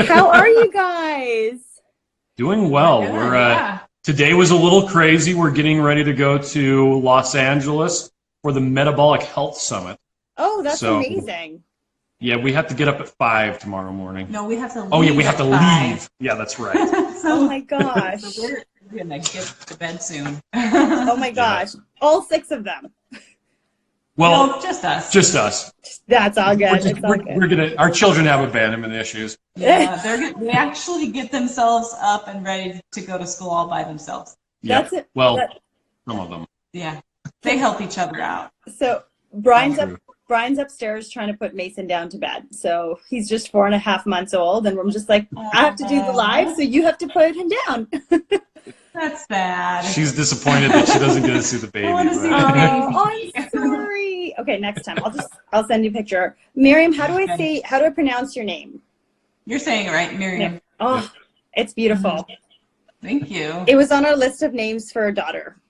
How are you guys? Doing well. Today was a little crazy. We're getting ready to go to Los Angeles for the Metabolic Health Summit. Oh, that's amazing. Yeah, we have to get up at 5 tomorrow morning. No, we have to leave. Oh, yeah, we have to leave. Yeah, that's right. Oh, my gosh. So we're going to get to bed soon. Oh, my gosh. Yeah. All 6 of them. Well, no, just us. Just us. That's all good. Our children have abandonment issues. Yeah, they actually get themselves up and ready to go to school all by themselves. Yeah. That's it. Well, some of them. Yeah. They help each other out. So Brian's upstairs trying to put Mason down to bed. So he's just 4.5 months old, and we're just like, I have to do the live, so you have to put him down. That's bad. She's disappointed that she doesn't get to see the baby. I want to see the baby. Oh, I'm sorry. Okay, next time I'll send you a picture. Miriam, how do I pronounce your name? You're saying it right, Miriam. Oh, it's beautiful. Thank you. It was on our list of names for a daughter.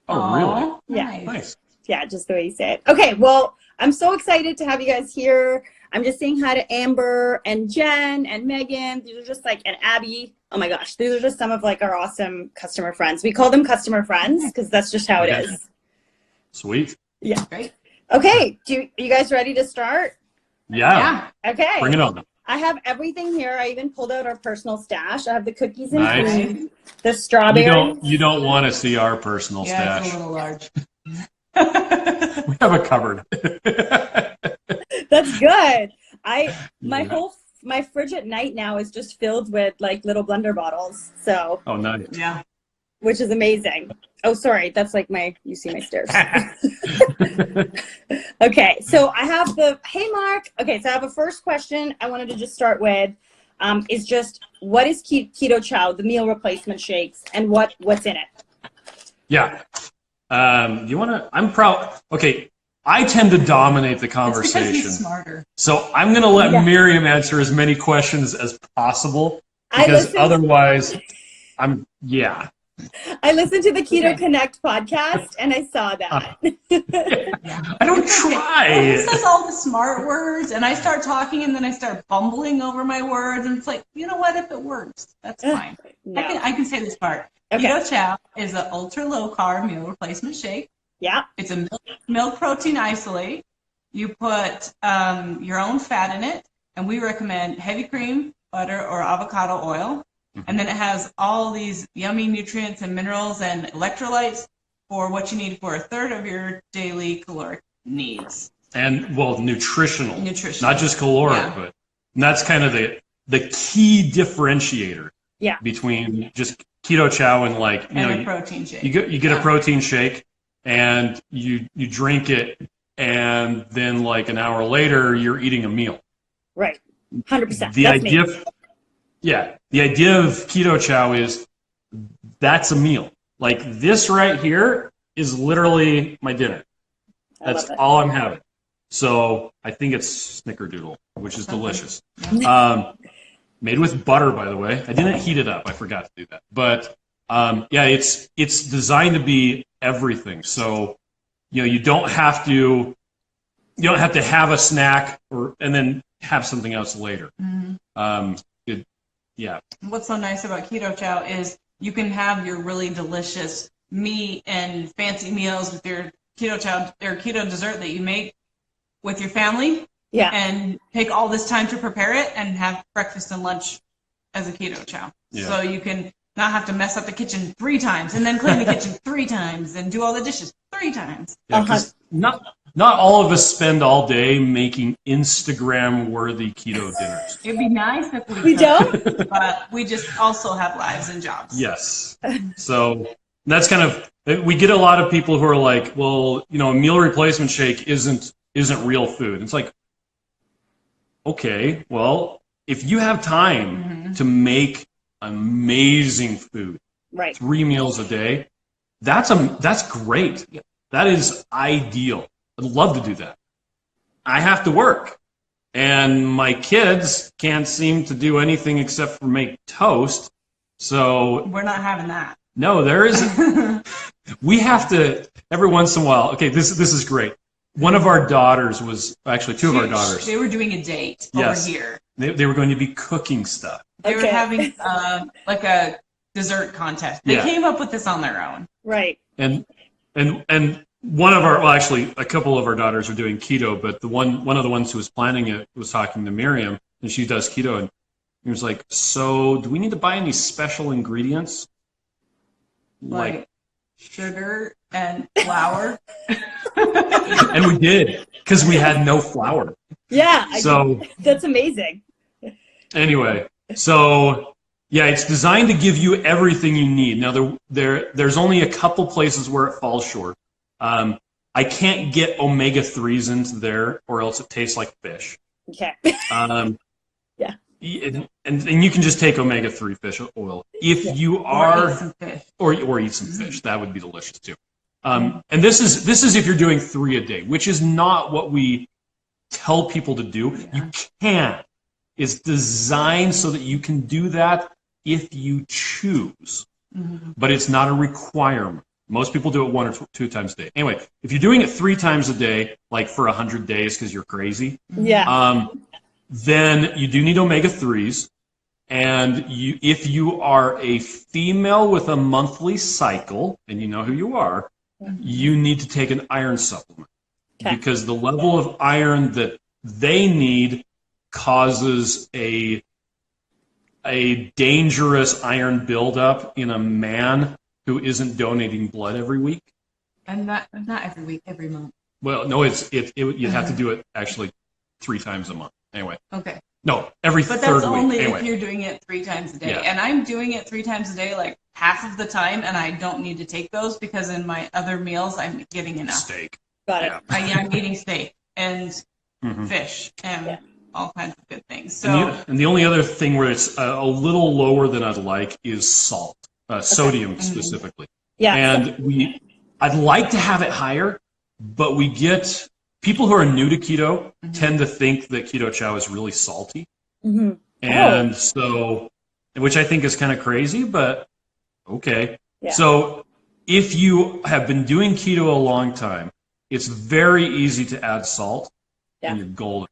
Oh, really? Yeah. Nice. Yeah, just the way you say it. Okay, well, I'm so excited to have you guys here. I'm just saying hi to Amber and Jen and Megan. These are just and Abby. Oh my gosh, these are just some of our awesome customer friends. We call them customer friends because that's just how it is. Sweet. Yeah. Great. Okay, are you guys ready to start? Yeah. Okay. Bring it on. I have everything here. I even pulled out our personal stash. I have the cookies and cream, the strawberries. You don't want to see our personal stash. It's a little large. We have a cupboard. That's good. My fridge at night now is just filled with little blender bottles. So. Oh, nice. Yeah. Which is amazing. Oh, sorry. That's you see my stairs. Okay. So I have hey, Mark. Okay. So I have a first question I wanted to just start with is just what is Keto Chow, the meal replacement shakes, and what's in it? Yeah. You want to, I'm proud. Okay. I tend to dominate the conversation. It's because he's smarter. So I'm going to let Miriam answer as many questions as possible because otherwise I listened to the Keto Connect podcast and I saw that. I don't try. He says all the smart words and I start talking and then I start bumbling over my words and it's like, you know what, if it works, that's fine. No. I can say this part. Okay. Keto Chow is an ultra low carb meal replacement shake. Yeah. It's a milk protein isolate. You put your own fat in it, and we recommend heavy cream, butter, or avocado oil. And then it has all these yummy nutrients and minerals and electrolytes for what you need for a third of your daily caloric needs. And, nutritional. Not just caloric, but that's kind of the key differentiator between just Keto Chow and a protein shake. You get a protein shake. And you drink it, and then an hour later, you're eating a meal. Right, 100%. The idea of Keto Chow is that's a meal. This right here is literally my dinner. That's all I'm having. So I think it's Snickerdoodle, which is delicious. Made with butter, by the way. I didn't heat it up. I forgot to do that. But it's designed to be everything. So, you don't have to have a snack and then have something else later. Mm-hmm. What's so nice about Keto Chow is you can have your really delicious meat and fancy meals with your Keto Chow or keto dessert that you make with your family. Yeah. And take all this time to prepare it and have breakfast and lunch as a Keto Chow. Yeah. So you can not have to mess up the kitchen 3 times and then clean the kitchen 3 times and do all the dishes 3 times. Yeah, 'cause not all of us spend all day making Instagram-worthy keto dinners. It'd be nice if we don't, but we just also have lives and jobs. Yes. So that's kind of, we get a lot of people who are like, well, a meal replacement shake isn't real food. It's like, okay, well, if you have time to make amazing food, right, 3 meals a day, that's great. That is ideal. I'd love to do that. I have to work, and my kids can't seem to do anything except for make toast. So we're not having that. No, there isn't. We have to every once in a while. Okay, this is great. One of our daughters was actually 2 of our daughters. They were doing a date over here. They were going to be cooking stuff. They were having like a dessert contest. They came up with this on their own. Right. And one of our, well, actually, a couple of our daughters are doing keto, but one of the ones who was planning it was talking to Miriam, and she does keto, and he was like, "So, do we need to buy any special ingredients, like sugar and flour?" And we did, because we had no flour. Yeah. So that's amazing. Anyway, so yeah, it's designed to give you everything you need. Now, there's only a couple places where it falls short. I can't get omega-3s into there, or else it tastes like fish. Okay. Yeah. And you can just take omega-3 fish oil if you are, or eat some fish. That would be delicious too. And this is if you're doing 3 a day, which is not what we tell people to do. Yeah. You can. It's designed so that you can do that if you choose, but it's not a requirement. Most people do it 1 or 2 times a day. Anyway, if you're doing it 3 times a day, like for 100 days because you're crazy, then you do need omega-3s. And if you are a female with a monthly cycle, and you know who you are, you need to take an iron supplement. Okay. Because the level of iron that they need causes a dangerous iron buildup in a man who isn't donating blood every week. And not every week, every month. Well, no, you have to do it actually 3 times a month. Anyway. Okay. No, every third week. But that's only anyway. If you're doing it 3 times a day. Yeah. And I'm doing it 3 times a day, like half of the time, and I don't need to take those because in my other meals I'm getting enough. Steak. Got it. I'm eating steak and fish and all kinds of good things. So and the only other thing where it's a little lower than I'd like is salt, sodium specifically. Yeah. And I'd like to have it higher, but we get people who are new to keto tend to think that Keto Chow is really salty. And so, which I think is kind of crazy, but okay. Yeah. So if you have been doing keto a long time, it's very easy to add salt and you're golden.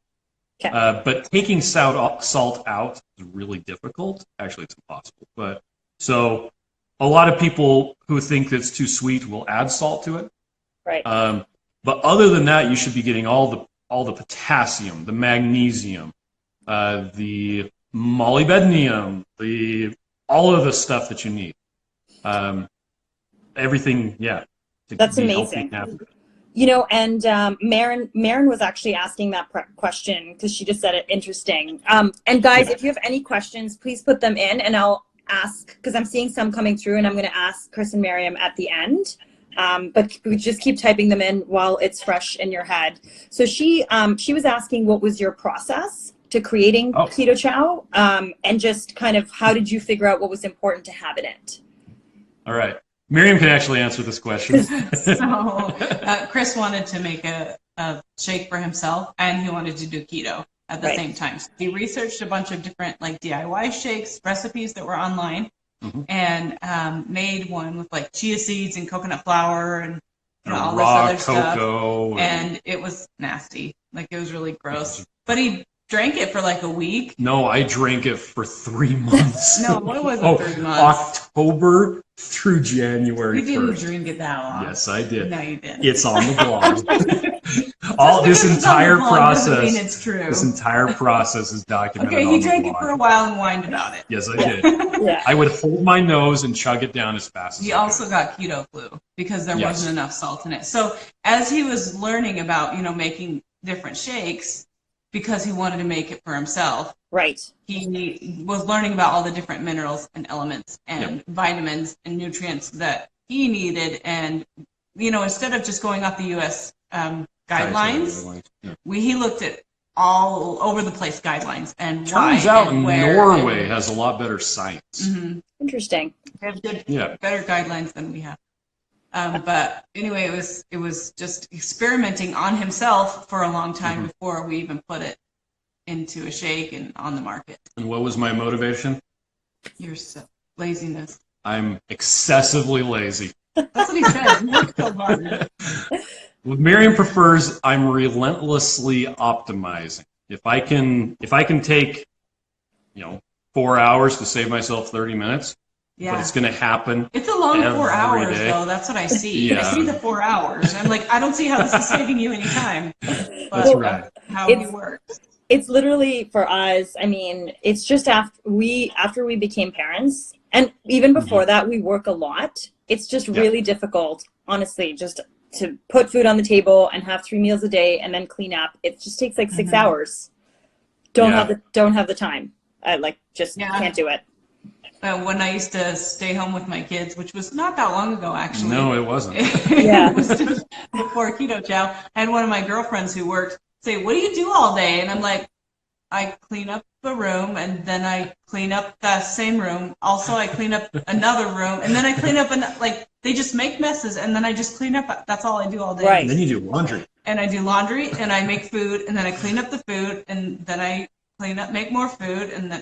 Okay. But taking salt out is really difficult. Actually, it's impossible. But so a lot of people who think it's too sweet will add salt to it. Right. But other than that, you should be getting all the potassium, the magnesium, the molybdenum, all of the stuff that you need. Everything, That's amazing. You know, and Maren was actually asking that question because she just said it interesting. And guys, if you have any questions, please put them in, and I'll ask, because I'm seeing some coming through, and I'm going to ask Chris and Miriam at the end. But just keep typing them in while it's fresh in your head. So she was asking, what was your process to creating Keto Chow, and just kind of how did you figure out what was important to have in it? All right. Miriam can actually answer this question. So Chris wanted to make a shake for himself, and he wanted to do keto at the same time. So he researched a bunch of different like DIY shakes, recipes that were online, and made one with like chia seeds and coconut flour and all this other stuff. And it was nasty. Like it was really gross. But he drank it for like a week. No, I drank it for 3 months. No, it wasn't 3 months. October through January. You didn't drink it that long. Yes, I did. No, you didn't. It's on the blog. This entire process. It's true. This entire process is documented. Okay, he drank it for a while and whined about it. Yes, I did. I would hold my nose and chug it down as fast as I could. He also got keto flu because there wasn't enough salt in it. So as he was learning about, making different shakes, because he wanted to make it for himself. Right. He was learning about all the different minerals and elements and vitamins and nutrients that he needed. And, instead of just going off the U.S. Guidelines, he looked at all over the place guidelines and turns out Norway has a lot better science. Interesting. They have better guidelines than we have. But anyway, it was just experimenting on himself for a long time before we even put it into a shake and on the market. And what was my motivation? Your laziness. I'm excessively lazy. That's what he said. What Miriam prefers, I'm relentlessly optimizing. If I can take 4 hours to save myself 30 minutes. Yeah. But it's going to happen. It's a long 4 hours, day. though. That's what I see. Yeah. I see the 4 hours. I'm like, I don't see how this is saving you any time. But That's right. How it works. It's literally for us. I mean, it's just after we became parents, and even before that, we work a lot. It's just really difficult, honestly, just to put food on the table and have 3 meals a day and then clean up. It just takes like 6 hours. Don't have the time. I can't do it. When I used to stay home with my kids, which was not that long ago, actually. No, it wasn't. It was just before Keto Chow. I had one of my girlfriends who worked say, "What do you do all day?" And I'm like, I clean up the room, and then I clean up that same room. Also, I clean up another room, and then I clean up, they just make messes, and then I just clean up. That's all I do all day. Right. And then you do laundry. And I do laundry, and I make food, and then I clean up the food, and then I clean up, make more food, and then,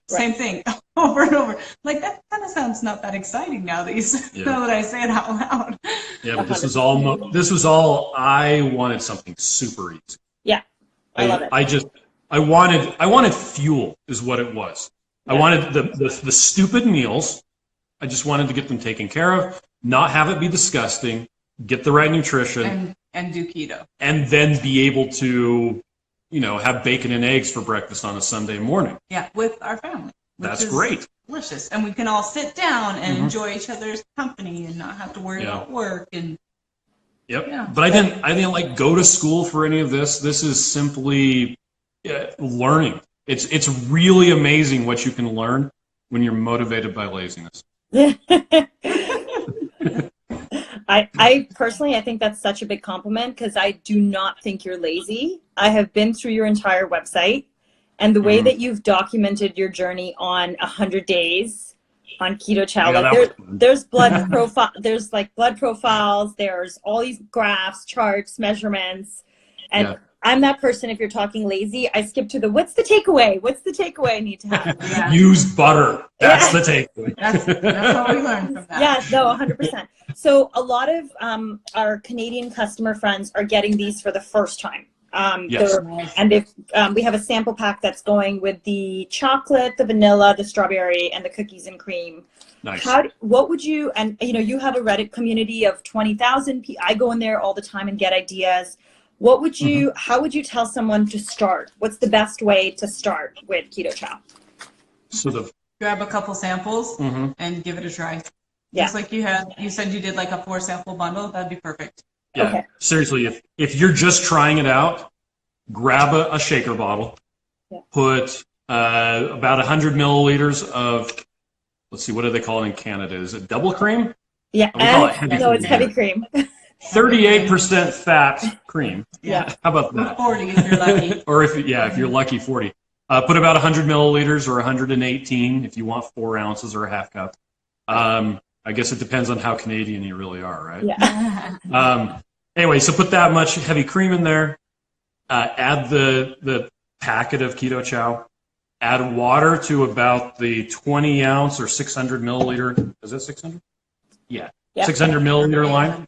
same thing over and over. Like, that kind of sounds not that exciting now that I say it out loud. Yeah, but this was all, I wanted something super easy. Yeah, I love it. I wanted fuel is what it was. Yeah. I wanted the stupid meals. I just wanted to get them taken care of, not have it be disgusting, get the right nutrition. And do keto. And then be able to, have bacon and eggs for breakfast on a Sunday morning. Yeah, with our family. That's great. Delicious. And we can all sit down and enjoy each other's company and not have to worry about work and Yep. Yeah. But I didn't go to school for any of this. This is simply learning. It's really amazing what you can learn when you're motivated by laziness. I personally, I think that's such a big compliment because I do not think you're lazy. I have been through your entire website, and the way that you've documented your journey on 100 days on Keto Chow, there's blood profile, there's blood profiles, there's all these graphs, charts, measurements, and I'm that person. If you're talking lazy, I skip to what's the takeaway? What's the takeaway I need to have? Yeah. Use butter. That's the takeaway. That's all we learned from that. Yeah, no, 100%. So a lot of our Canadian customer friends are getting these for the first time. Yes. And we have a sample pack that's going with the chocolate, the vanilla, the strawberry, and the cookies and cream. Nice. What would you, and you have a Reddit community of 20,000 people. I go in there all the time and get ideas. What would you, how would you tell someone to start? What's the best way to start with Keto Chow? So grab a couple samples and give it a try. Yeah. Just like you said you did like a 4 sample bundle, that'd be perfect. Yeah. Okay. Seriously, if you're just trying it out, grab a shaker bottle, put about 100 milliliters of, let's see, what do they call it in Canada? Is it double cream? Yeah. We call it heavy cream. It's heavy cream. 38% fat cream. Yeah. How about that? 40 if you're lucky. Or if you're lucky, 40. Put about 100 milliliters or 118 if you want 4 ounces or a half cup. I guess it depends on how Canadian you really are, right? Yeah. Anyway, so put that much heavy cream in there. Add the packet of Keto Chow. Add water to about the 20 ounce or 600 milliliter. Is that 600? Yeah. 600 milliliter line.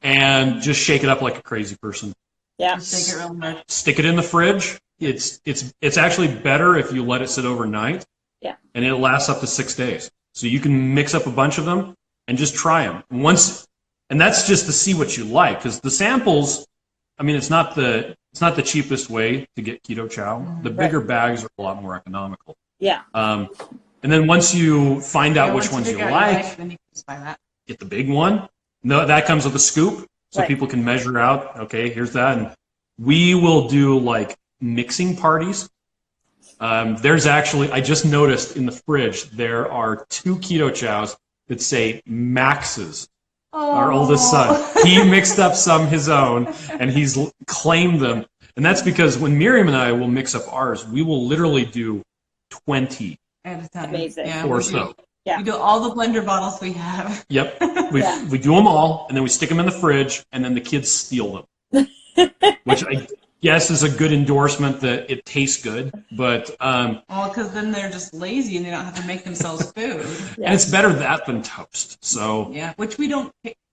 And just shake it up like a crazy person. Yeah. Just shake it real much. Stick it in the fridge. It's actually better if you let it sit overnight. Yeah. And it lasts up to 6 days. So you can mix up a bunch of them and just try them. And that's just to see what you like, because the samples, I mean, it's not the cheapest way to get Keto Chow. The bigger bags are a lot more economical. Yeah. And then once you find out which ones you like, then you can just buy that. Get the big one. No, that comes with a scoop, so people can measure out. Okay, here's that, and we will do mixing parties. There's actually, I just noticed in the fridge there are 2 Keto Chows that say Max's. Our oldest son, he mixed up some his own, and he's claimed them. And that's because when Miriam and I will mix up ours, we will literally do 20 at a time. Amazing. Or so. Yeah. We do all the blender bottles we have. Yep. We do them all, and then we stick them in the fridge, and then the kids steal them. Which I guess is a good endorsement that it tastes good, but... well, because then they're just lazy and they don't have to make themselves food. And it's better that than toast, so... Yeah, which we don't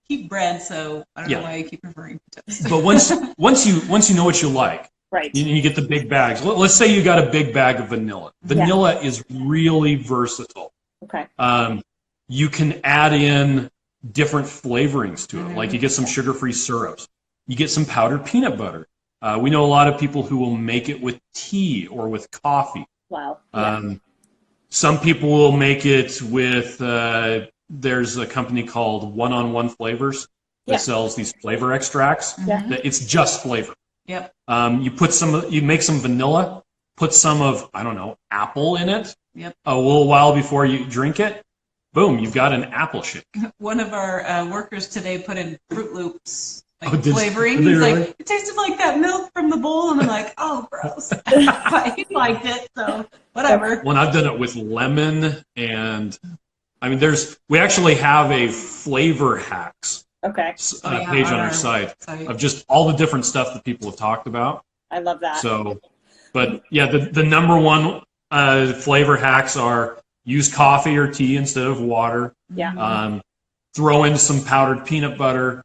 keep bread, so I don't know why I keep referring to toast. But once you know what you like, Right. You get the big bags. Let's say you got a big bag of vanilla. Vanilla is really versatile. Okay. You can add in different flavorings to it. Like you get some sugar-free syrups. You get some powdered peanut butter. We know a lot of people who will make it with tea or with coffee. Wow. Some people will make it with, there's a company called One-on-One Flavors that sells these flavor extracts. It's just flavor. Yep. You make some vanilla, put some of, I don't know, apple in it. Yep. A little while before you drink it. Boom, you've got an apple shake. One of our workers today put in Fruit Loops did flavoring. they He's really? like, it tasted like that milk from the bowl, and I'm like, oh, gross. But he liked it, so whatever. Well, I've done it with lemon, and I mean, we actually have a flavor hacks page on our site of just all the different stuff that people have talked about. I love that. So, but yeah, the number one flavor hacks are use coffee or tea instead of water. Yeah. Throw in some powdered peanut butter.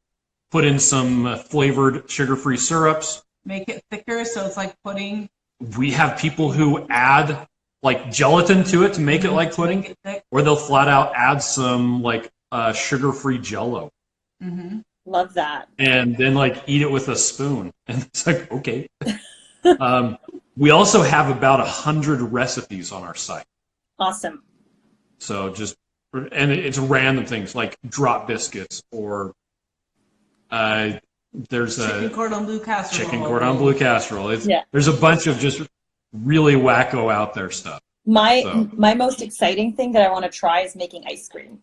Put in some flavored sugar-free syrups. Make it thicker so it's like pudding. We have people who add like gelatin to it to make it like pudding, Make it thick. or they'll flat out add some like sugar-free Jello. Love that. And then like eat it with a spoon. And it's like, okay. We also have about 100 recipes on our site. Awesome. So and it's random things like drop biscuits or there's Chicken cordon bleu casserole. Chicken cordon bleu casserole. There's a bunch of just really wacko out there stuff. My most exciting thing that I want to try is making ice cream.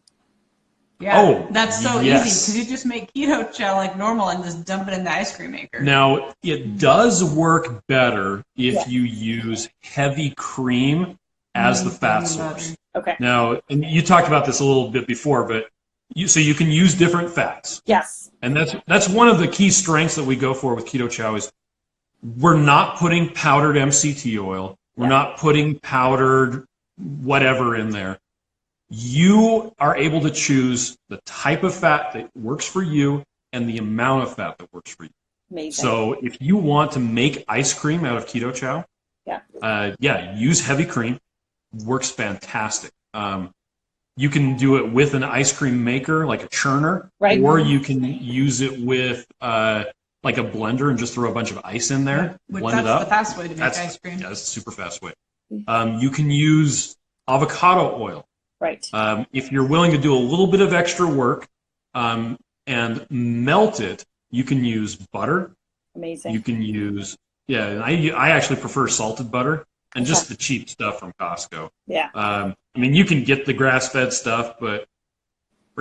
Yeah, that's so easy because you just make Keto Chow like normal and just dump it in the ice cream maker. Now, it does work better if you use heavy cream as the fat source. Okay. Now, and you talked about this a little bit before, but so you can use different fats. Yes. And that's one of the key strengths that we go for with Keto Chow is we're not putting powdered MCT oil. We're not putting powdered whatever in there. You are able to choose the type of fat that works for you and the amount of fat that works for you. Amazing. So if you want to make ice cream out of Keto Chow, use heavy cream. Works fantastic. You can do it with an ice cream maker, like a churner, or you can use it with like a blender and just throw a bunch of ice in there, blend it up. That's the fast way to make ice cream. Yeah, that's a super fast way. You can use avocado oil. Right. If you're willing to do a little bit of extra work and melt it, you can use butter. Amazing. You can use, I actually prefer salted butter. And just the cheap stuff from Costco. Yeah. I mean, you can get the grass-fed stuff, or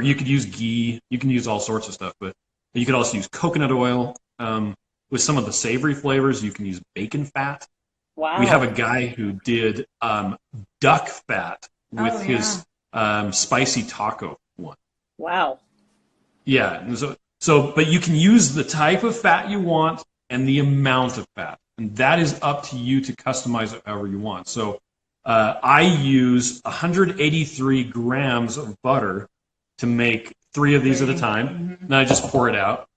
you could use ghee. You can use all sorts of stuff, but you could also use coconut oil. With some of the savory flavors, you can use bacon fat. Wow. We have a guy who did duck fat with his spicy taco one. Wow. Yeah. But you can use the type of fat you want and the amount of fat. And that is up to you to customize it however you want. So I use 183 grams of butter to make 3 of these at a time. Then I just pour it out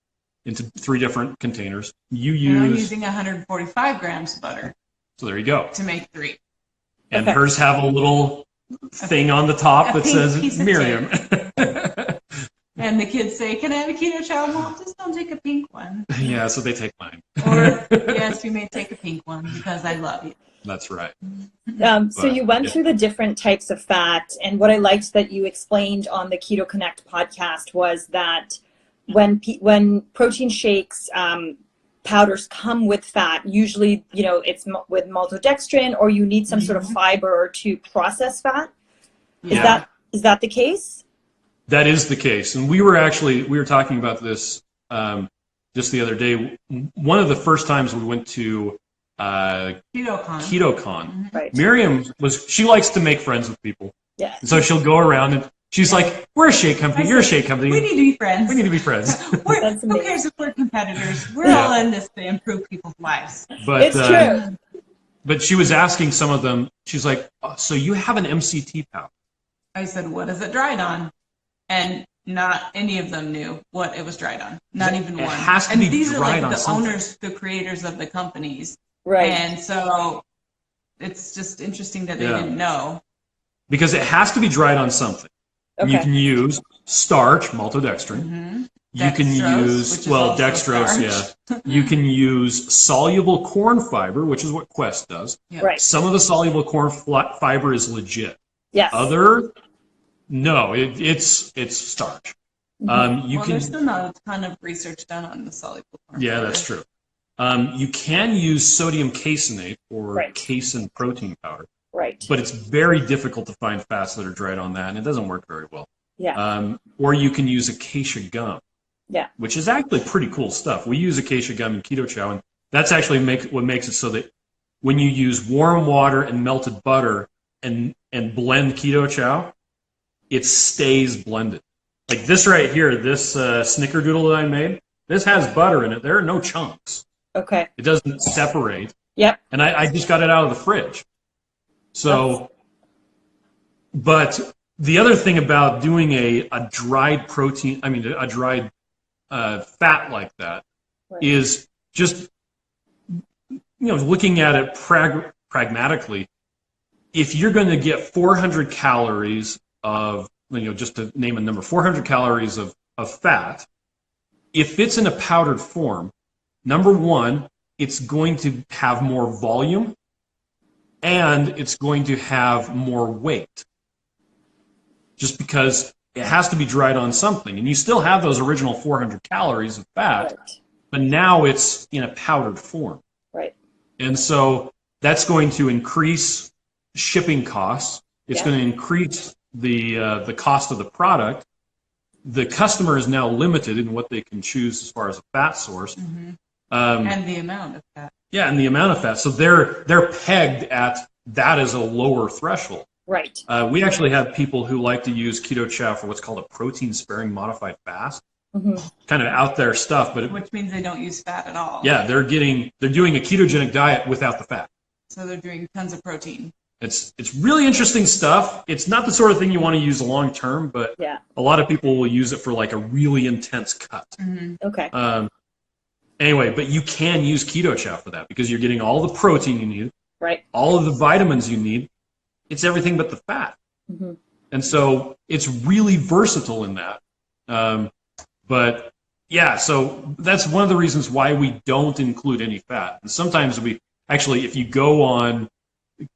into 3 different containers. I'm using 145 grams of butter. So there you go. To make 3. And hers have a little thing on the top that says Miriam. And the kids say, "Can I have a Keto Chow, Mom? Just don't take a pink one." Yeah, so they take mine. Or, yes, you may take a pink one because I love you. That's right. So you went through the different types of fat, and what I liked that you explained on the Keto Connect podcast was that when protein shakes powders come with fat, usually it's with maltodextrin, or you need some sort of fiber to process fat. Yeah. Is that the case? That is the case. And we were talking about this just the other day. One of the first times we went to KetoCon. Right. Miriam she likes to make friends with people. Yeah. And so she'll go around and she's like, "We're a shake company, you're a shake company. We need to be friends. We need to be friends." Who cares if we're competitors? We're all in this to improve people's lives. But, it's true. But she was asking some of them, she's like, "So you have an MCT powder?" I said, "What is it dried on?" And not any of them knew what it was dried on. Not even one. It has to and be these dried are on the something. owners, the creators of the companies Right. And so it's just interesting that they didn't know. Because it has to be dried on something. Okay. You can use starch, maltodextrin. Mm-hmm. You can use, well, dextrose, yeah. You can use soluble corn fiber, which is what Quest does. Yep. Right. Some of the soluble corn fiber is legit. Yes. No, it's starch. There's still not a ton of research done on the soluble corn fiber. That's true. You can use sodium caseinate or casein protein powder. Right. But it's very difficult to find fats that are dried on that, and it doesn't work very well. Yeah. Or you can use acacia gum. Yeah. Which is actually pretty cool stuff. We use acacia gum in Keto Chow, and that's actually what makes it so that when you use warm water and melted butter and blend Keto Chow, it stays blended. Like this right here, this snickerdoodle that I made, this has butter in it. There are no chunks. Okay. It doesn't separate. Yep. And I just got it out of the fridge. So, but the other thing about doing a dried protein, a dried fat like that is just, looking at it pragmatically, if you're going to get 400 calories of, just to name a number, 400 calories of fat, if it's in a powdered form, number one, it's going to have more volume and it's going to have more weight. Just because it has to be dried on something. And you still have those original 400 calories of fat, but now it's in a powdered form. Right. And so that's going to increase shipping costs. It's going to increase the cost of the product. The customer is now limited in what they can choose as far as a fat source. Mm-hmm. And the amount of fat. Yeah, and the amount of fat. So they're pegged at that as a lower threshold. Right. We actually have people who like to use Keto Chow for what's called a protein-sparing modified fast. Mm-hmm. Kind of out there stuff, but which means they don't use fat at all. Yeah, they're doing a ketogenic diet without the fat. So they're doing tons of protein. It's really interesting stuff. It's not the sort of thing you want to use long term, but a lot of people will use it for like a really intense cut. Mm-hmm. Okay. Anyway, but you can use Keto Chow for that because you're getting all the protein you need, right? All of the vitamins you need. It's everything but the fat. Mm-hmm. And so it's really versatile in that. But yeah, so that's one of the reasons why we don't include any fat. And sometimes if you go on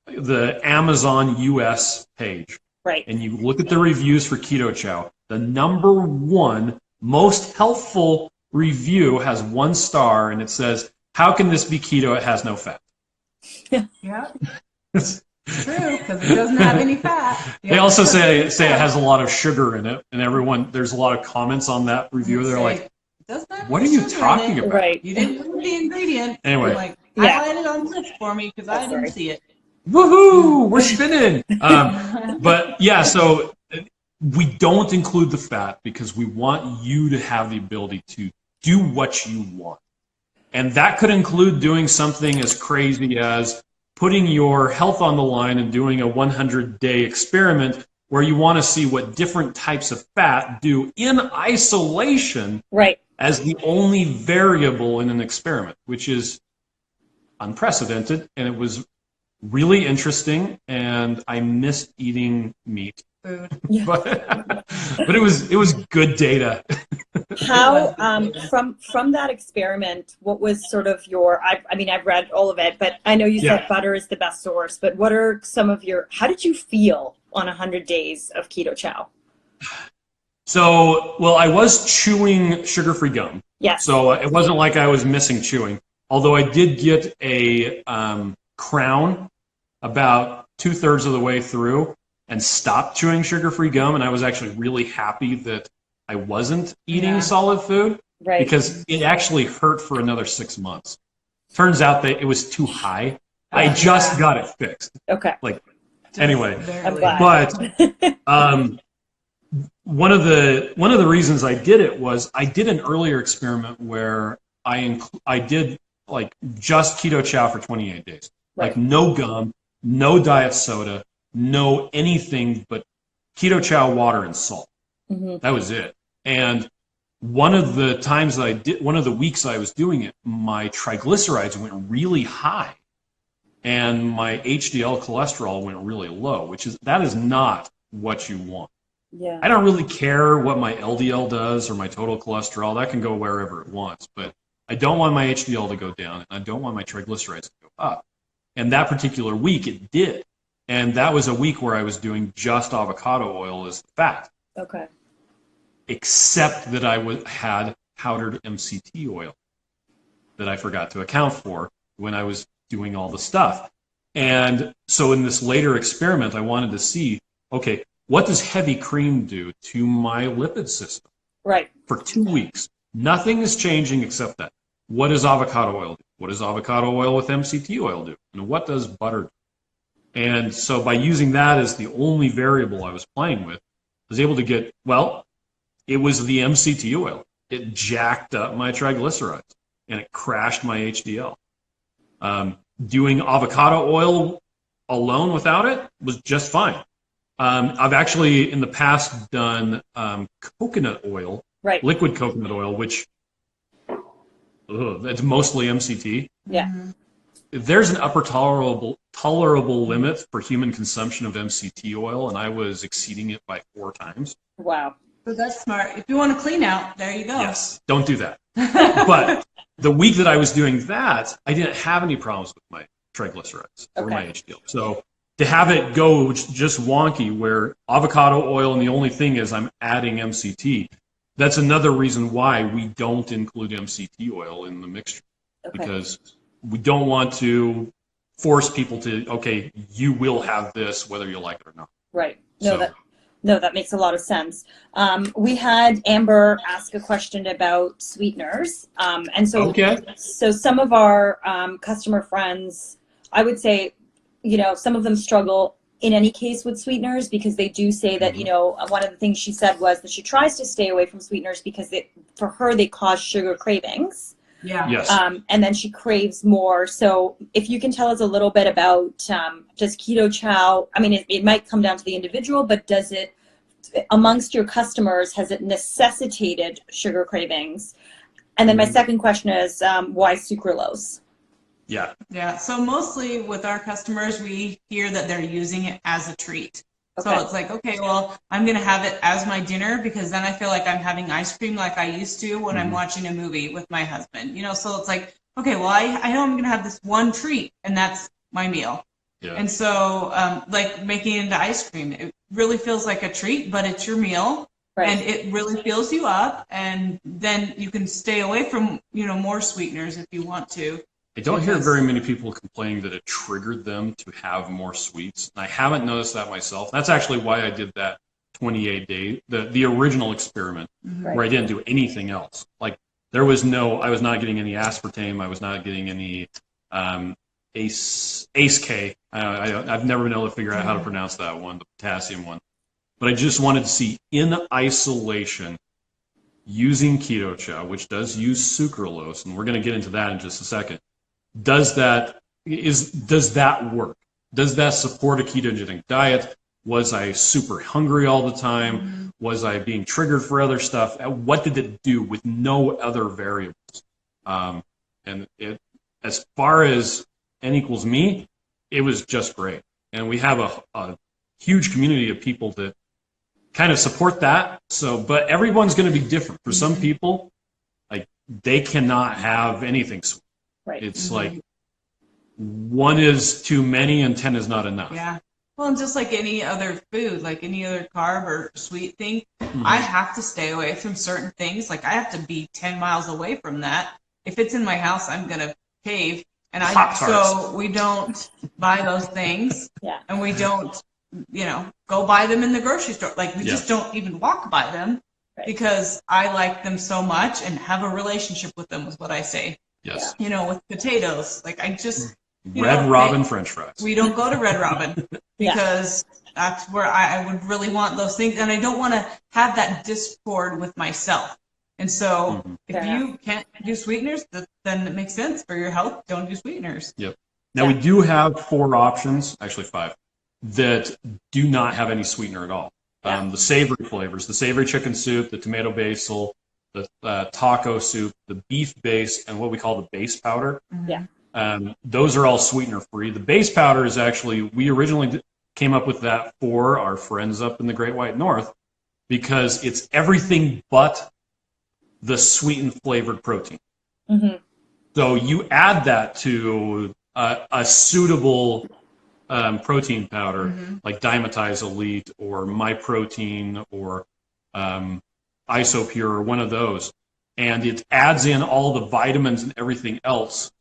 the Amazon US page, right, and you look at the reviews for Keto Chow, the number one most helpful review has 1 star, and it says, "How can this be keto? It has no fat." Yeah. True, because it doesn't have any fat. They also say it has a lot of sugar in it, and there's a lot of comments on that review. They're like, "What are you talking about?" Right. You didn't put the ingredient. Anyway, like, highlight it on list for me because I didn't see it. Woohoo! We're spinning. But yeah, so we don't include the fat because we want you to have the ability to do what you want, and that could include doing something as crazy as putting your health on the line and doing a 100-day experiment where you want to see what different types of fat do in isolation, right, as the only variable in an experiment, which is unprecedented, and it was really interesting, and I missed eating meat. Food. Yeah. But it was good data. How from that experiment, what was sort of your? I've read all of it, but I know you said butter is the best source. But what are some of your? How did you feel on 100 days of Keto Chow? So, well, I was chewing sugar-free gum. Yes. So it wasn't like I was missing chewing. Although I did get a crown about 2/3 of the way through and stopped chewing sugar-free gum, and I was actually really happy that I wasn't eating solid food, right, because it actually hurt for another 6 months. Turns out that it was too high. I just got it fixed. Okay. Anyway, I'm glad. but one of the reasons I did it was I did an earlier experiment where I did just Keto Chow for 28 days, right, no gum, no diet soda, no anything but Keto Chow water and salt. Mm-hmm. That was it. And one of the times that I did, one of the weeks I was doing it, my triglycerides went really high, and my HDL cholesterol went really low, that is not what you want. Yeah. I don't really care what my LDL does or my total cholesterol. That can go wherever it wants, but I don't want my HDL to go down, and I don't want my triglycerides to go up. And that particular week, it did. And that was a week where I was doing just avocado oil as the fat. Okay. Except that I had powdered MCT oil that I forgot to account for when I was doing all the stuff. And so in this later experiment, I wanted to see, okay, what does heavy cream do to my lipid system? Right. For 2 weeks. Nothing is changing except that. What does avocado oil do? What does avocado oil with MCT oil do? And what does butter do? And so by using that as the only variable I was playing with, I was able to get, well, it was the MCT oil. It jacked up my triglycerides, and it crashed my HDL. Doing avocado oil alone without it was just fine. I've actually in the past done coconut oil, right, liquid coconut oil, which it's mostly MCT. Yeah. There's an upper tolerable limit for human consumption of MCT oil, and I was exceeding it by 4 times. Wow. So that's smart. If you want to clean out, there you go. Yes, don't do that. But the week that I was doing that, I didn't have any problems with my triglycerides or my HDL. So to have it go just wonky where avocado oil and the only thing is I'm adding MCT, that's another reason why we don't include MCT oil in the mixture. Because we don't want to force people to, okay, you will have this whether you like it or not. Right. No, that makes a lot of sense. We had Amber ask a question about sweeteners. And so, so some of our customer friends, I would say, you know, some of them struggle in any case with sweeteners because they do say that, you know, one of the things she said was that she tries to stay away from sweeteners because for her, they cause sugar cravings. Yeah. Yes. And then she craves more. So if you can tell us a little bit about, does Keto Chow, I mean, it might come down to the individual, but does it, amongst your customers, has it necessitated sugar cravings? And then my second question is, why sucralose? Yeah. Yeah. So mostly with our customers, we hear that they're using it as a treat. So it's like, okay, well, I'm going to have it as my dinner because then I feel like I'm having ice cream like I used to when I'm watching a movie with my husband. You know, so it's like, okay, well, I know I'm going to have this one treat and that's my meal. Yeah. And so like making it into ice cream, it really feels like a treat, but it's your meal. Right. And it really fills you up. And then you can stay away from, you know, more sweeteners if you want to. I don't hear very many people complaining that it triggered them to have more sweets. I haven't noticed that myself. That's actually why I did that 28-day, the original experiment, where I didn't do anything else. Like there was I was not getting any aspartame. I was not getting any ACE-K. I've never been able to figure out how to pronounce that one, the potassium one. But I just wanted to see in isolation, using Keto Chow, which does use sucralose, and we're going to get into that in just a second. Does that work? Does that support a ketogenic diet? Was I super hungry all the time? Was I being triggered for other stuff? What did it do with no other variables? And as far as N equals me, it was just great. And we have a huge community of people that kind of support that. So, but everyone's going to be different. For some people, like they cannot have anything sweet. Right. It's like 1 is too many and 10 is not enough. Yeah. Well, and just like any other food, like any other carb or sweet thing, I have to stay away from certain things. Like I have to be 10 miles away from that. If it's in my house, I'm going to cave. And so we don't buy those things. Yeah. And we don't, you know, go buy them in the grocery store. Like we just don't even walk by them because I like them so much and have a relationship with them is what I say. Yes. You know, with potatoes, like I just Red Robin French fries. We don't go to Red Robin because that's where I would really want those things, and I don't want to have that discord with myself. And so, if you can't do sweeteners, then it makes sense for your health. Don't do sweeteners. Yep. Now we do have 4 options, actually 5, that do not have any sweetener at all. The savory flavors, the savory chicken soup, the tomato basil, the taco soup, the beef base, and what we call the base powder. Yeah. Those are all sweetener free. The base powder is actually, we originally came up with that for our friends up in the Great White North because it's everything but the sweetened flavored protein. Mm-hmm. So you add that to a suitable protein powder like Dymatize Elite or MyProtein or Isopure or one of those, and it adds in all the vitamins and everything else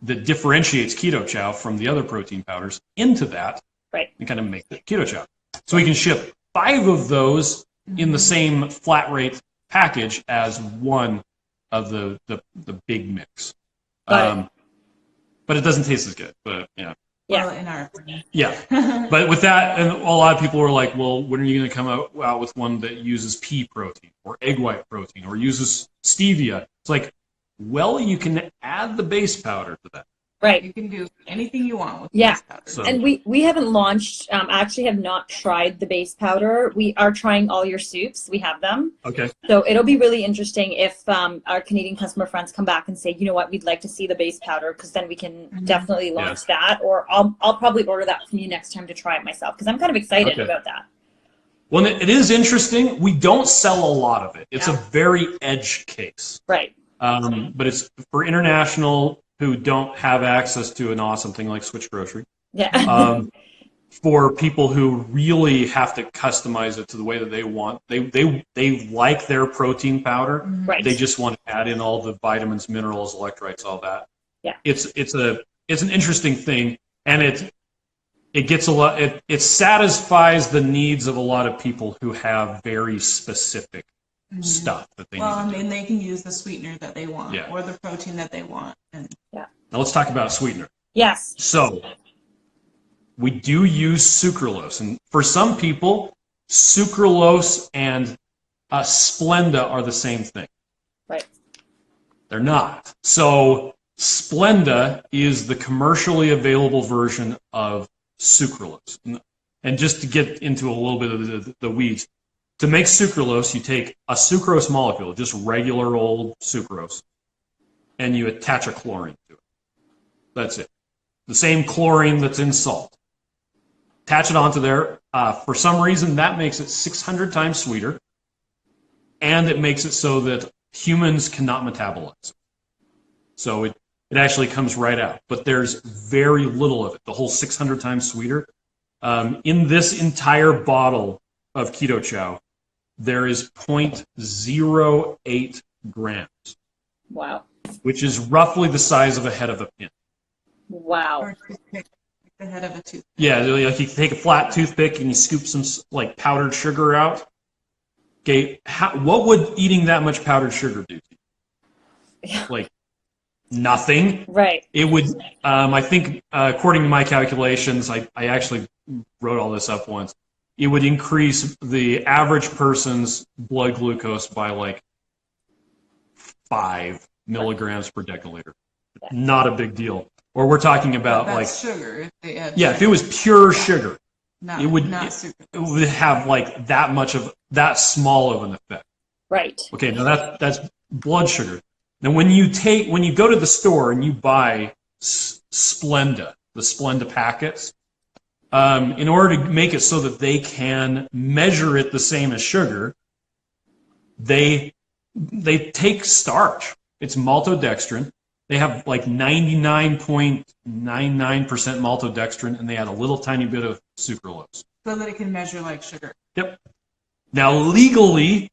that differentiates Keto Chow from the other protein powders into that, right, and kind of make it Keto Chow. So we can ship 5 of those in the same flat rate package as one of the big mix. But it doesn't taste as good. But yeah. Well, in our opinion. Yeah. But with that, and a lot of people are like, well, when are you going to come out with one that uses pea protein or egg white protein or uses stevia? It's like, well, you can add the base powder to that. Right. You can do anything you want with base powder. So, and we haven't launched, actually have not tried the base powder. We are trying all your soups. We have them. Okay. So it'll be really interesting if our Canadian customer friends come back and say, you know what, we'd like to see the base powder, because then we can definitely launch that. Or I'll probably order that from you next time to try it myself, because I'm kind of excited about that. Well, it is interesting. We don't sell a lot of it. It's a very edge case. Right. But it's for international who don't have access to an awesome thing like SwitchGrocery. Yeah. For people who really have to customize it to the way that they want. They like their protein powder. Right. They just want to add in all the vitamins, minerals, electrolytes, all that. Yeah. It's an interesting thing, and it gets a lot. It satisfies the needs of a lot of people who have very specific stuff that they need. Well, I mean, they can use the sweetener that they want, Yeah. or the protein that they want. And Now let's talk about sweetener. Yes. So we do use sucralose, and for some people, sucralose and Splenda are the same thing. Right. They're not. So Splenda is the commercially available version of sucralose. And just to get into a little bit of the weeds, to make sucralose, you take a sucrose molecule, just regular old sucrose, and you attach a chlorine to it. That's it. The same chlorine that's in salt. Attach it onto there. For some reason, that makes it 600 times sweeter, and it makes it so that humans cannot metabolize it. So it actually comes right out. But there's very little of it, the whole 600 times sweeter. In this entire bottle of Keto Chow, there is 0.08 grams. Wow. Which is roughly the size of a head of a pin. Wow. or toothpick, the head of a toothpick. Yeah, like you take a flat toothpick and you scoop some like powdered sugar out. Okay, what would eating that much powdered sugar do to you? Yeah. Like nothing. Right. It would. I think according to my calculations, I actually wrote all this up once. It would increase the average person's blood glucose by like 5 milligrams per deciliter. Not a big deal. Or we're talking about That's like sugar. If they add if it was pure sugar, not, it would not it would have like that small of an effect. Right. Okay, now that's blood sugar. Now when you go to the store and you buy Splenda, the Splenda packets, in order to make it so that they can measure it the same as sugar, they take starch. It's maltodextrin. They have like 99.99% maltodextrin, and they add a little tiny bit of sucralose. so that it can measure like sugar. Yep. Now, legally,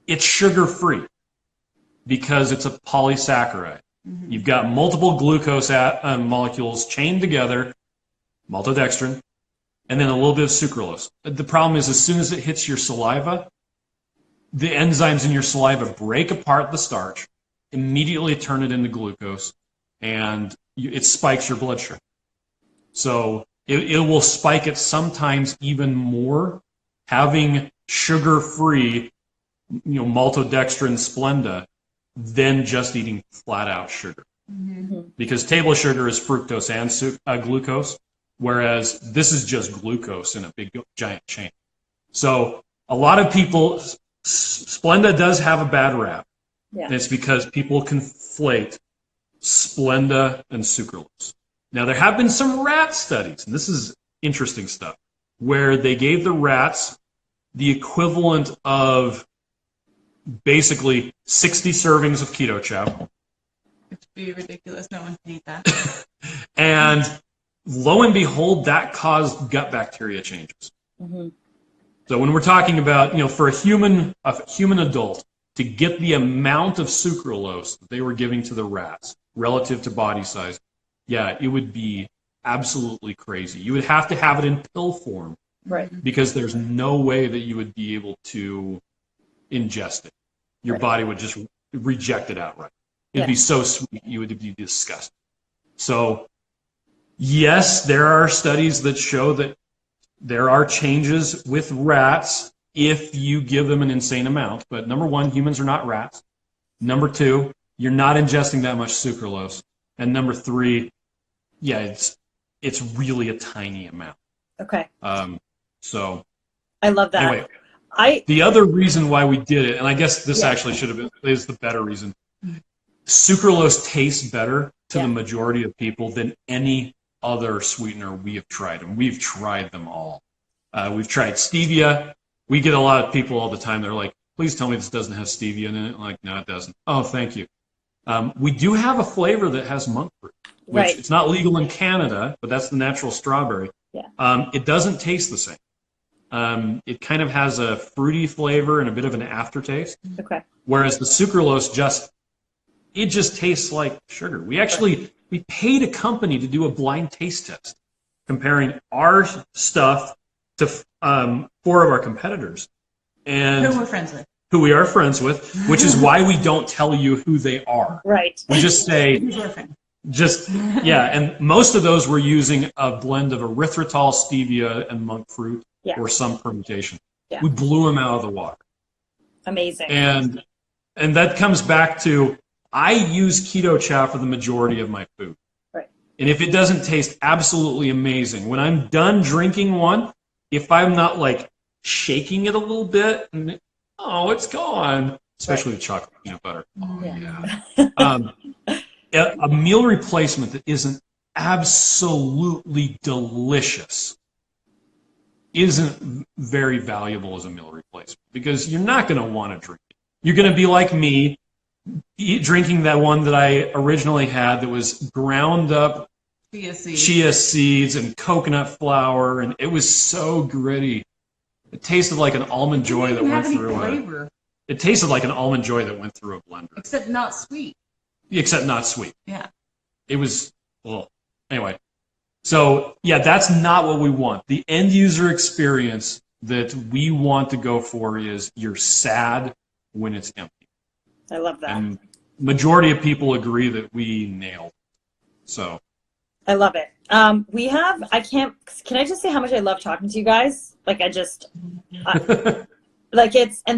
it's sugar-free because it's a polysaccharide. Mm-hmm. You've got multiple glucose molecules chained together, maltodextrin, and then a little bit of sucralose. The problem is as soon as it hits your saliva, the enzymes in your saliva break apart the starch, immediately turn it into glucose, and it spikes your blood sugar. So it will spike it sometimes even more. Having sugar-free, maltodextrin Splenda than just eating flat-out sugar. Mm-hmm. Because table sugar is fructose and glucose, whereas this is just glucose in a big giant chain. So a lot of people Splenda does have a bad rap. Yeah. And it's because people conflate Splenda and sucralose. Now, there have been some rat studies, and this is interesting stuff, where they gave the rats the equivalent of basically 60 servings of Keto Chow. It'd be ridiculous. No one can eat that. And lo and behold, that caused gut bacteria changes. Mm-hmm. So when we're talking about, for a human adult to get the amount of sucralose that they were giving to the rats relative to body size, yeah, it would be absolutely crazy. You would have to have it in pill form, right? Because there's no way that you would be able to ingest it. Your body would just reject it outright. It'd be so sweet, you would be disgusted. So, yes, there are studies that show that there are changes with rats if you give them an insane amount. But number one, humans are not rats. Number two, you're not ingesting that much sucralose. And number three, yeah, it's really a tiny amount. Okay. So I love that. Anyway, the other reason why we did it, and I guess this actually should have been, is the better reason. Sucralose tastes better to the majority of people than any other sweetener we have tried, and we've tried them all. We've tried stevia. We get a lot of people all the time. They're like, please tell me this doesn't have stevia in it. I'm like, no, it doesn't. Oh, thank you. We do have a flavor that has monk fruit, which it's not legal in Canada, but that's the natural strawberry. Yeah. It doesn't taste the same. It kind of has a fruity flavor and a bit of an aftertaste. Okay. Whereas the sucralose just tastes like sugar. We paid a company to do a blind taste test comparing our stuff to 4 of our competitors. And who we're friends with. Who we are friends with, which is why we don't tell you who they are. Right. We just say, and most of those were using a blend of erythritol, stevia, and monk fruit, or some permutation. Yeah. We blew them out of the water. Amazing. And that comes back to, I use Keto Chow for the majority of my food. Right. And if it doesn't taste absolutely amazing, when I'm done drinking one, if I'm not like shaking it a little bit, and it's gone, especially with chocolate peanut butter. Oh, yeah. A meal replacement that isn't absolutely delicious isn't very valuable as a meal replacement because you're not going to want to drink it. You're going to be like me, drinking that one that I originally had that was ground up chia seeds and coconut flour, and it was so gritty. It tasted like an almond joy that went through It tasted like an almond joy that went through a blender. Except not sweet. Except not sweet. Yeah. It was, anyway. So, that's not what we want. The end user experience that we want to go for is you're sad when it's empty. I love that. And majority of people agree that we nailed it. So. I love it. Can I just say how much I love talking to you guys? Like, and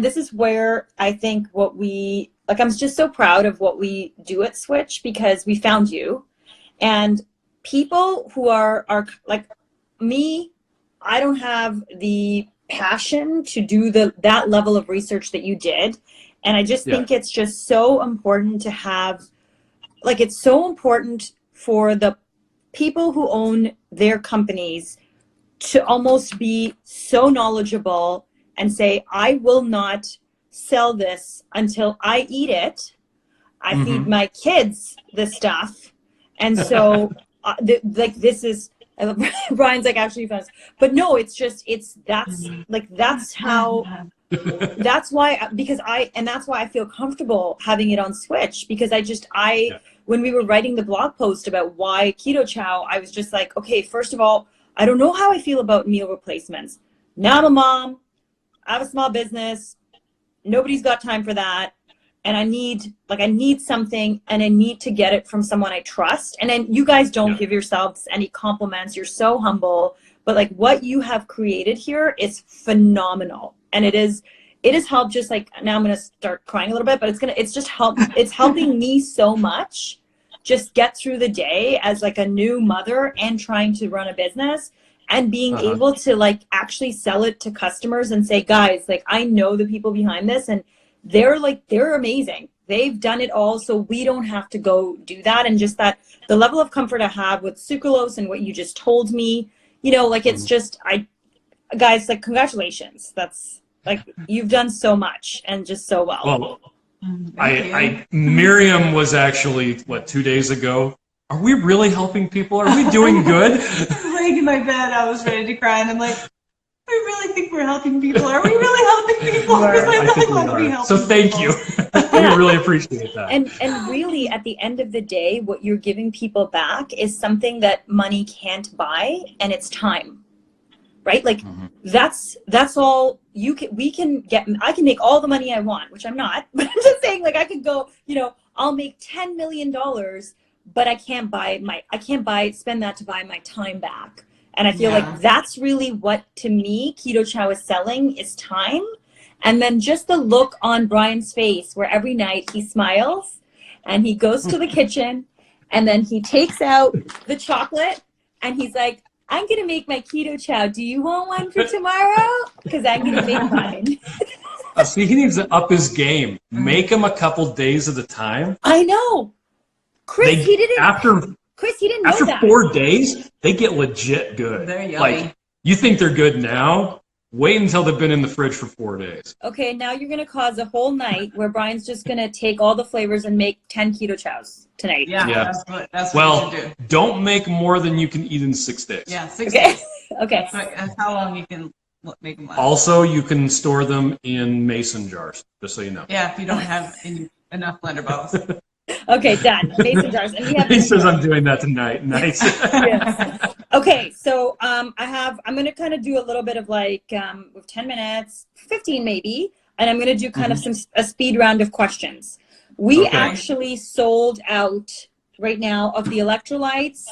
this is where I think I'm just so proud of what we do at Switch because we found you. And people who are like me, I don't have the passion to do that level of research that you did. And I just think it's just so important to have, it's so important for the people who own their companies to almost be so knowledgeable and say, I will not sell this until I eat it. I feed my kids this stuff. And so this is, Brian's like, actually fun. But no, that's how, that's why I feel comfortable having it on Switch because when we were writing the blog post about why Keto Chow, I was just like, okay, first of all, I don't know how I feel about meal replacements. Now I'm a mom, I have a small business, nobody's got time for that. And I need something and I need to get it from someone I trust. And then you guys don't give yourselves any compliments. You're so humble, but what you have created here is phenomenal. And it has helped just now I'm going to start crying a little bit, but it's helping me so much just get through the day as a new mother and trying to run a business. and being able to like actually sell it to customers and say, guys, like I know the people behind this and they're amazing. They've done it all, so we don't have to go do that. And just that the level of comfort I have with sucralose and what you just told me, you know, like it's just, guys, like congratulations. That's like, you've done so much and just so well. Well, Miriam was actually, 2 days ago. Are we really helping people? Are we doing good? I'm laying in my bed, I was ready to cry, and I'm like, I really think we're helping people. Are we really helping people? Because I think really want to be helping So thank people. you. We really appreciate that. And really, at the end of the day, what you're giving people back is something that money can't buy, and it's time, right? Like that's all you can. We can get. I can make all the money I want, which I'm not. But I'm just saying, like I could go. You know, I'll make $10 million, but I can't spend that to buy my time back. And I feel like that's really what, to me, Keto Chow is selling is time. And then just the look on Brian's face where every night he smiles and he goes to the kitchen and then he takes out the chocolate and he's like, I'm going to make my Keto Chow. Do you want one for tomorrow? Because I'm going to make mine. See, he needs to up his game. Make them a couple days at a time. I know. Chris, he didn't know After that. 4 days, they get legit good. They're yummy. Like, you think they're good now? Wait until they've been in the fridge for 4 days. Okay, now you're going to cause a whole night where Brian's just going to take all the flavors and make 10 Keto Chows tonight. Yeah. That's what Well, you should do. don't make more than you can eat in 6 days. Yeah, 6 Okay. days. Okay. That's how long you can make them last. Also, you can store them in mason jars, just so you know. Yeah, if you don't have enough blender bottles. Okay, done. Mason jars. And we have He says I'm doing that tonight. Nice. Yes. Okay, so I'm going to kind of do a little bit of like, with 10 minutes, 15 maybe, and I'm going to do kind of a speed round of questions. We actually sold out right now of the electrolytes,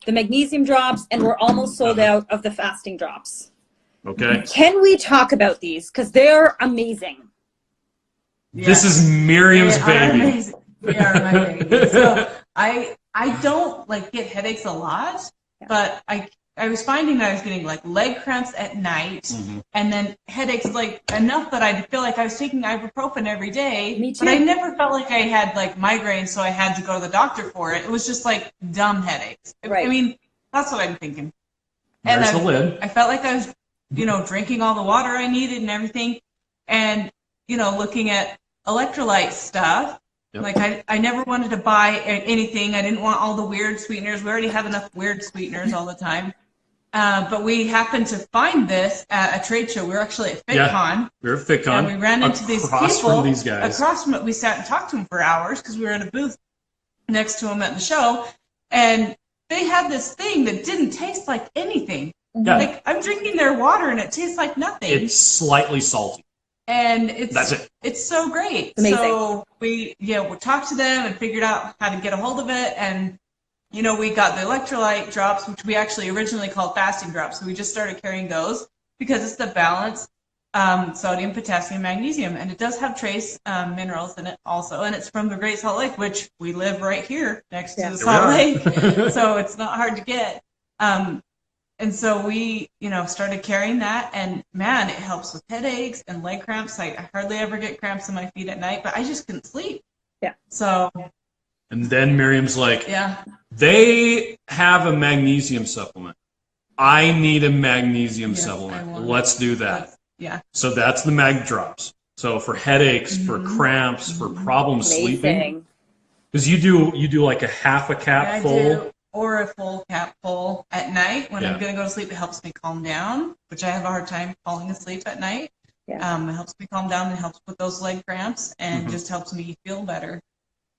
the magnesium drops, and we're almost sold out of the fasting drops. Okay. Can we talk about these? Because they're amazing. This is Miriam's baby. They are my baby. So I don't like get headaches a lot, but I was finding that I was getting like leg cramps at night and then headaches like enough that I feel like I was taking ibuprofen every day. Me too. But I never felt like I had like migraines, so I had to go to the doctor for it. It was just like dumb headaches. Right. I mean, that's what I'm thinking. There's the lid. I felt like I was, drinking all the water I needed and everything. And, looking at electrolyte stuff. Yep. Like I never wanted to buy anything. I didn't want all the weird sweeteners. We already have enough weird sweeteners all the time. But we happened to find this at a trade show. We were actually at FitCon. Yeah, we were at FitCon. And we ran into these people. From these guys. Across from it, we sat and talked to them for hours because we were in a booth next to them at the show. And they had this thing that didn't taste like anything. Yeah. Like I'm drinking their water and it tastes like nothing. It's slightly salty. And that's it. It's so great. Amazing. So we talked to them and figured out how to get a hold of it. And, we got the electrolyte drops, which we actually originally called fasting drops. So we just started carrying those because it's the balance sodium, potassium, magnesium. And it does have trace minerals in it also. And it's from the Great Salt Lake, which we live right here next to the Salt Lake. So it's not hard to get. And so we, started carrying that, and man, it helps with headaches and leg cramps. I hardly ever get cramps in my feet at night, but I just couldn't sleep. Yeah. So. And then Miriam's like, they have a magnesium supplement. I need a magnesium supplement. Let's do that. So that's the mag drops. So for headaches, for cramps, for problems sleeping. Because you do like a half a cap full. Or a full cap full at night when I'm going to go to sleep. It helps me calm down, which I have a hard time falling asleep at night. Yeah. It helps me calm down and helps with those leg cramps and just helps me feel better.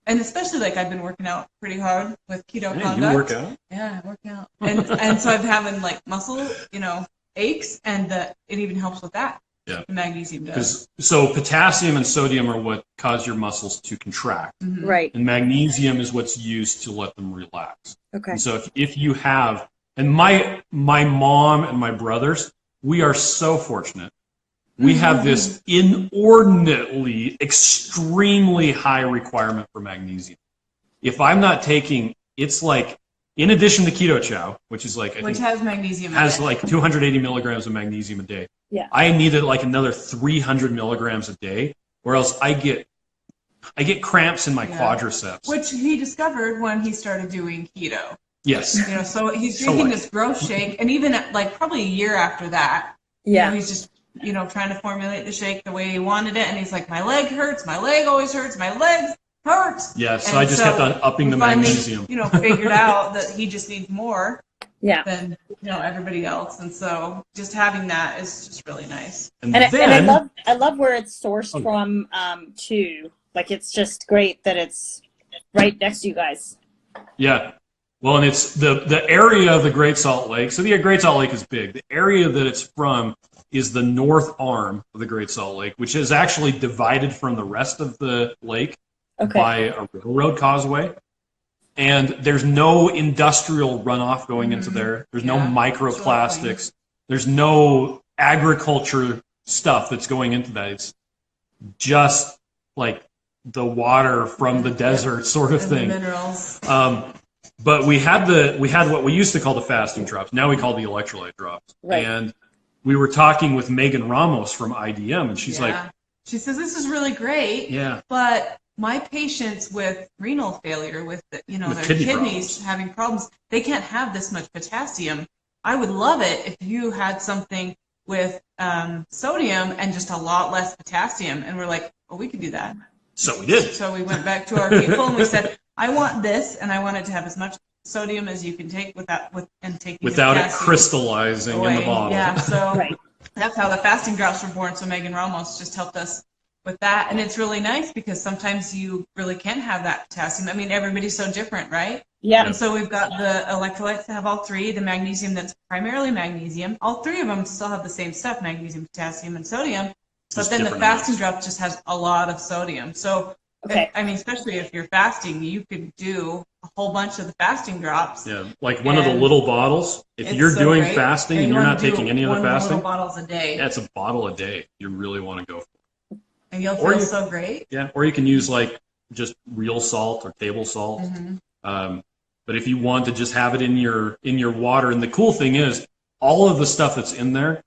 And especially like I've been working out pretty hard with keto conduct. You work out? Yeah, I work out. And so I'm having like muscle, aches, and it even helps with that. Yeah. The magnesium does. So potassium and sodium are what cause your muscles to contract. Right. And magnesium is what's used to let them relax. Okay. And so if you have, and my mom and my brothers, we are so fortunate. We have this inordinately, extremely high requirement for magnesium. If I'm not taking, it's like in addition to Keto Chow, which is like which has magnesium. Has like 280 milligrams of magnesium a day. Yeah. I needed like another 300 milligrams a day, or else I get cramps in my quadriceps. Which he discovered when he started doing keto. Yes. You know, so he's drinking this growth shake, and even at, like probably a year after that, you know, he's just trying to formulate the shake the way he wanted it, and he's like, my leg hurts, my leg always hurts, my legs hurt. Yeah, so I just kept on upping the magnesium. Figured out that he just needs more than everybody else, and so just having that is just really nice. And I love where it's sourced from too. Like, it's just great that it's right next to you guys. Yeah. Well, and it's the area of the Great Salt Lake. So the Great Salt Lake is big. The area that it's from is the north arm of the Great Salt Lake, which is actually divided from the rest of the lake by a railroad causeway. And there's no industrial runoff going into there. There's no microplastics. There's no agriculture stuff that's going into that. It's just like the water from the desert sort of thing. The minerals. But we had what we used to call the fasting drops. Now we call the electrolyte drops. Right. And we were talking with Megan Ramos from IDM, and she's like, she says, this is really great. Yeah. But my patients with renal failure, with their kidneys having problems, they can't have this much potassium. I would love it if you had something with sodium and just a lot less potassium. And we're like, well, we could do that. So we did. So we went back to our people and we said, I want this, and I want it to have as much sodium as you can take without it crystallizing in the bottle. Yeah, so that's how the fasting drops were born. So Megan Ramos just helped us with that, and it's really nice because sometimes you really can't have that potassium. I mean, everybody's so different, right? Yeah. And so we've got the electrolytes that have all three, the magnesium that's primarily magnesium. All three of them still have the same stuff: magnesium, potassium, and sodium. But then the fasting drop just has a lot of sodium. So, I mean, especially if you're fasting, you could do a whole bunch of the fasting drops. Yeah, like one of the little bottles. If you're doing fasting and you're not taking any of the fasting, little bottles a day. That's a bottle a day. You really want to go for. And you'll feel so great. Yeah, or you can use like just real salt or table salt. But if you want to just have it in your water, and the cool thing is, all of the stuff that's in there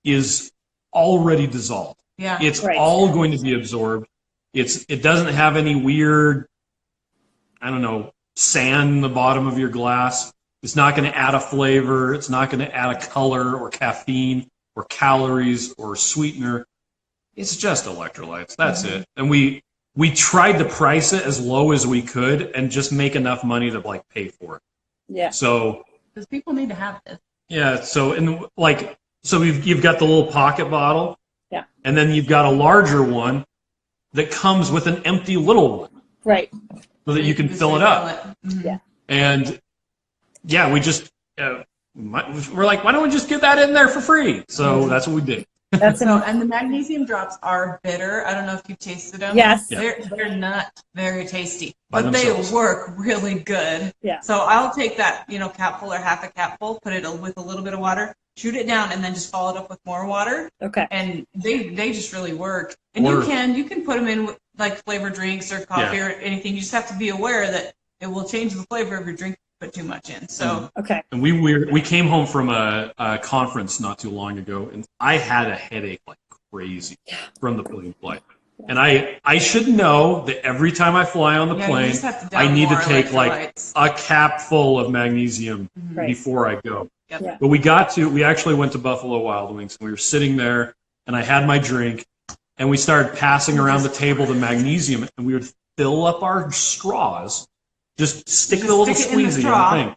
is already dissolved. Yeah, it's all going to be absorbed. It doesn't have any weird, I don't know, sand in the bottom of your glass. It's not going to add a flavor. It's not going to add a color or caffeine or calories or sweetener. It's just electrolytes. That's it. And we tried to price it as low as we could and just make enough money to like pay for it. Yeah. So because people need to have this. Yeah. So you've got the little pocket bottle. Yeah. And then you've got a larger one that comes with an empty little one. Right. So that you can fill it up. Yeah. And we just we're like, why don't we just get that in there for free? So that's what we did. And the magnesium drops are bitter. I don't know if you've tasted them. Yes. They're not very tasty, but they work really good. Yeah. So I'll take that, capful or half a capful, put it with a little bit of water, shoot it down, and then just follow it up with more water. Okay. And they just really work. And you can put them in with, like, flavored drinks or coffee or anything. You just have to be aware that it will change the flavor of your drink if you put too much in. So And we came home from a conference not too long ago, and I had a headache like crazy from the plane flight. And I should know that every time I fly on the plane, I need to take like a cap full of magnesium before I go. Yep. Yeah. But we actually went to Buffalo Wild Wings, and we were sitting there, and I had my drink, and we started passing around the table the magnesium, and we would fill up our straws, just stick the little squeezy in the thing,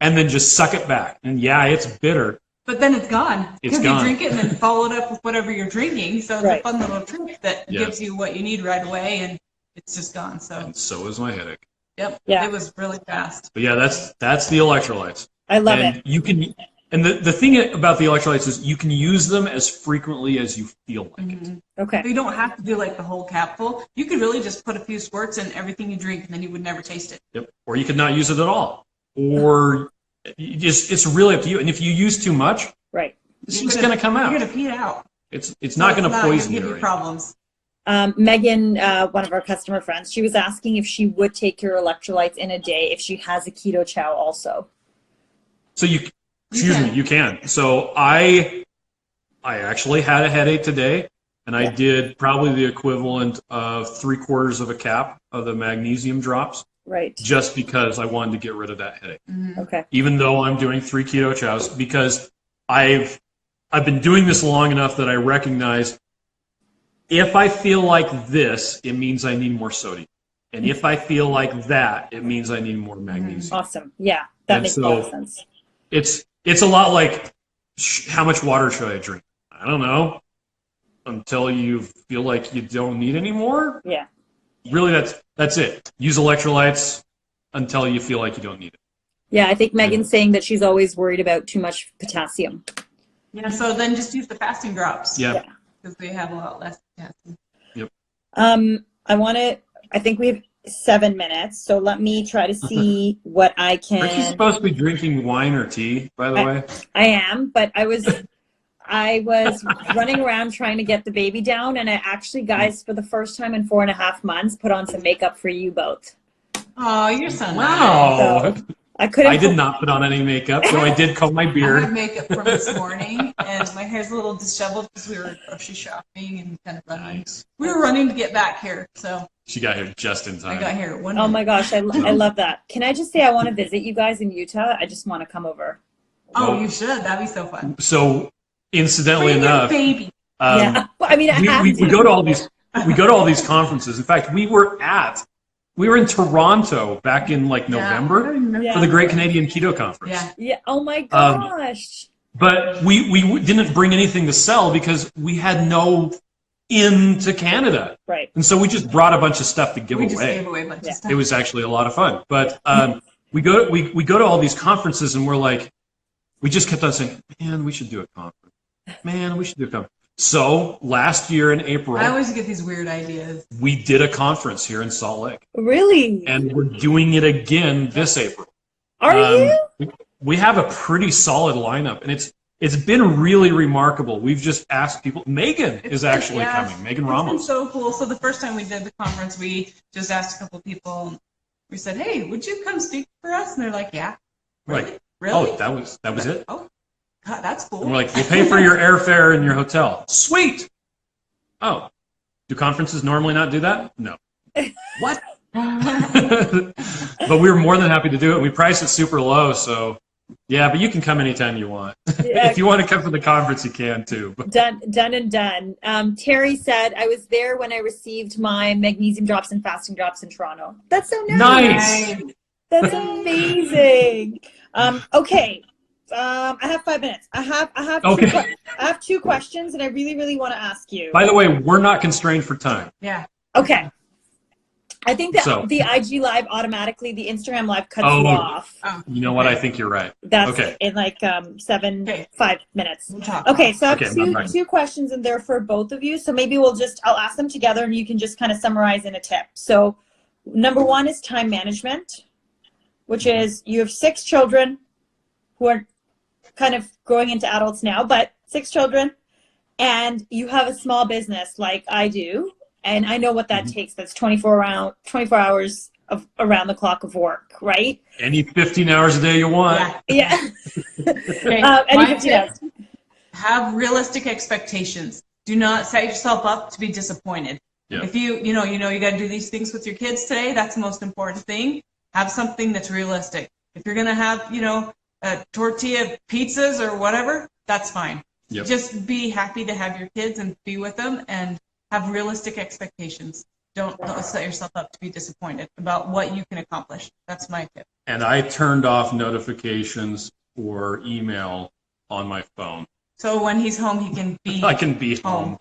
and then just suck it back. And it's bitter. But then it's gone. It's gone. You drink it and then follow it up with whatever you're drinking. So it's a fun little trick that gives you what you need right away, and it's just gone. And so is my headache. Yep. Yeah. It was really fast. But that's the electrolytes. I love it. And the thing about the electrolytes is you can use them as frequently as you feel like it. Okay. So you don't have to do like the whole capful. You could really just put a few squirts in everything you drink, and then you would never taste it. Yep. Or you could not use it at all. Or it's really up to you. And if you use too much, it's just going to come out. You're going to pee it out. It's not going to poison you. Give you problems. Megan, one of our customer friends, she was asking if she would take your electrolytes in a day if she has a Keto Chow also. So you can. So I actually had a headache today, and I did probably the equivalent of 3/4 of a cap of the magnesium drops. Right. Just because I wanted to get rid of that headache. Mm-hmm. Okay. Even though I'm doing 3 Keto Chows, because I've been doing this long enough that I recognize if I feel like this, it means I need more sodium. And if I feel like that, it means I need more magnesium. Awesome. Yeah, that makes a lot of sense. It's a lot like how much water should I drink? I don't know. Until you feel like you don't need any more. Yeah. Really, that's it. Use electrolytes until you feel like you don't need it. Yeah, I think Megan's saying that she's always worried about too much potassium. Yeah, so then just use the fasting drops. Yeah. Because they have a lot less potassium. Yep. I think we have 7 minutes, so let me try to see what I can. Aren't you supposed to be drinking wine or tea, by the way? I am, but I was running around trying to get the baby down, and I actually, guys, for the first time in 4.5 months, put on some makeup for you both. Oh, you're so nice. Wow. So I did not put on any makeup, so I did comb my I beard. had makeup from this morning, and my hair's a little disheveled because we were grocery shopping and kind of running. Nice. We were running to get back here, so She got here just in time. I got here at 1. Oh my gosh, I love that. Can I just say I want to visit you guys in Utah? I just want to come over. Oh, you should. That'd be so fun. So, incidentally Bring your enough, baby. Yeah, well, I mean, I have we to. go to all these conferences. In fact, we were in Toronto back in like November for the Great Canadian Keto Conference. Yeah. Yeah. Oh my gosh. But we didn't bring anything to sell because we had no into Canada. Right. And so we just brought a bunch of stuff to give We away. just gave away a bunch of stuff. It was actually a lot of fun. But we go to all these conferences and we're like, we just kept on saying, man, we should do a conference. Man, we should do a conference. So last year in April, I always get these weird ideas. we did a conference here in Salt Lake. Really? And we're doing it again this April. Are you? We have a pretty solid lineup, and it's been really remarkable. We've just asked people. Megan is actually coming. Megan Ramos. It's been so cool. So the first time we did the conference, we just asked a couple people. We said, "Hey, would you come speak for us?" And they're like, "Yeah." Really? Right. Really? Oh, that was it. Oh, God, that's cool. And we're like, we'll pay for your airfare and your hotel. Sweet. Oh, do conferences normally not do that? No. What? But we were more than happy to do it. We priced it super low, so yeah. But you can come anytime you want. Yeah. If you want to come to the conference, you can too. But Done and done. Terry said, I was there when I received my magnesium drops and fasting drops in Toronto. That's so nice. nice. That's amazing. Okay. I have 5 minutes. I have 2 questions, and I really, really want to ask you. By the way, we're not constrained for time. Yeah. Okay. I think that the IG Live automatically, the Instagram Live cuts you off. Oh, You know what? I think you're right. That's Okay. in like 5 minutes. We'll talk. Okay, so I have Okay, two questions in there for both of you. So maybe I'll ask them together and you can just kind of summarize in a tip. So number 1 is time management, which is you have 6 children who are kind of growing into adults now, but 6 children, and you have a small business like I do, and I know what that takes. That's 24 hours of around the clock of work, right? Any 15 hours a day you want. Yeah. Yeah. Okay. Any My 15 tip, hours. have realistic expectations. Do not set yourself up to be disappointed. Yeah. If you got to do these things with your kids today, that's the most important thing. Have something that's realistic. If you're going to have, tortilla pizzas or whatever, that's fine. Yep. Just be happy to have your kids and be with them and have realistic expectations. Don't set yourself up to be disappointed about what you can accomplish. That's my tip. And I turned off notifications or email on my phone. So when he's home, he can be I can be home.